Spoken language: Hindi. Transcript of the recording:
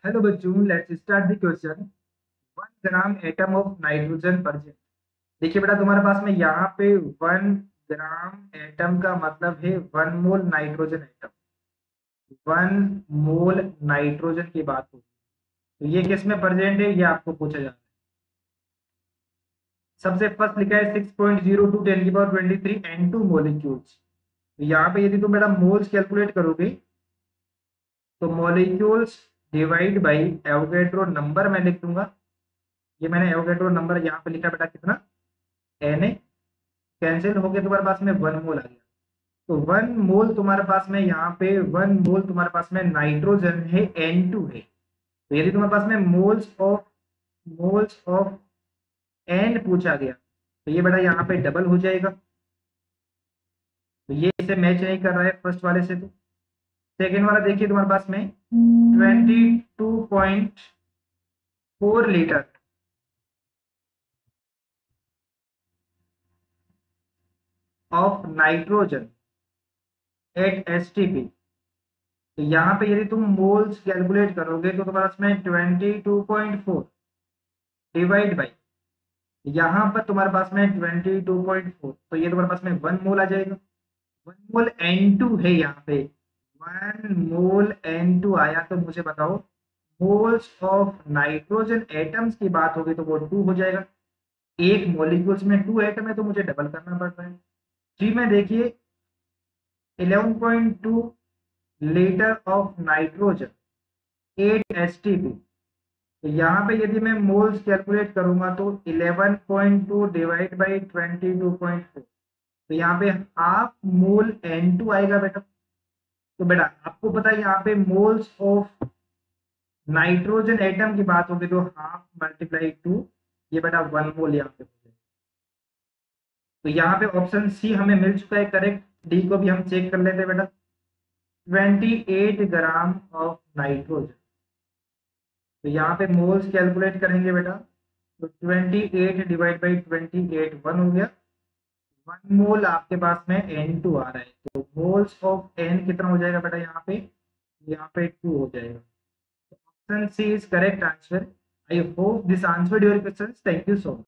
हेलो बच्चों, let's start the question. 1 gram atom of nitrogen present. देखिए बेटा, तुम्हारे पास में यहाँ पे 1 ग्राम एटम का मतलब है 1 mole nitrogen atom. 1 mole nitrogen की बात हो तो ये किस में प्रेजेंट है, ये आपको पूछा जा रहा है। सबसे फर्स्ट लिखा है 6.02 10 की पावर 23 N2 मॉलिक्यूल्स। तो यहाँ पे यदि तुम बेटा मोल्स कैलकुलेट करोगे तो molecules divide by Avogadro number मैं लिख दूंगा। ये मैंने एवोगैड्रो नंबर यहाँ पे लिखा बेटा, कितना, Na। कैंसिल हो गया, तुम्हारे पास में 1 मोल आ गया। तो 1 मोल तुम्हारे पास में यहाँ पे 1 मोल तुम्हारे पास में नाइट्रोजन है, N2 है। तो यदि तुम्हारे पास में मोल्स ऑफ N पूछा गया तो ये बेटा यहाँ पे डबल हो जाएगा। तो ये इसे मैच नहीं कर रहा है फर्स्ट वाले से। तो सेकेंड वाला देखिए, तुम्हारे पास में 22.4 litre of nitrogen eight STP। तो यहाँ पे यदि तुम मोल्स कैलकुलेट करोगे तो तुम्हारे पास में 22.4 डिवाइड बाई, यहाँ पर तुम्हारे पास में 22.4, तो ये तुम्हारे पास में 1 मोल आ जाएगा। 1 मोल N2 है यहाँ पे। 1 मोल N2 आया तो मुझे बताओ, मोल्स ऑफ नाइट्रोजन एटम्स की बात होगी तो वो 2 हो जाएगा। एक मॉलिक्यूल्स में 2 एटम है तो मुझे डबल करना पड़ रहा है। 3 में देखिए 11.2 लीटर ऑफ नाइट्रोजन 8 STP। तो यहाँ पे यदि मैं मोल्स कैलकुलेट करूंगा तो 11.2 डिवाइड बाई 22.4, तो यहाँ पे हाफ मोल N2 आएगा बेटा। तो बेटा आपको पता है यहाँ पे मोल्स ऑफ नाइट्रोजन एटम की बात होगी तो हाफ मल्टीप्लाई 2, ये बेटा 1 मोल यहाँ पे हो जाएगा। तो यहाँ पे ऑप्शन सी हमें मिल चुका है करेक्ट। डी को भी हम चेक कर लेते हैं बेटा। 28 ग्राम ऑफ नाइट्रोजन। तो यहाँ पे मोल्स कैलकुलेट करेंगे बेटा, तो 28 डिवाइड बाई 28 1 हो गया। 1 मोल आपके पास में N2 आ रहा है, तो मोल्स ऑफ N कितना हो जाएगा बेटा, यहाँ पे 2 हो जाएगा। Option C is correct answer. I hope this answered your question. Thank you so much.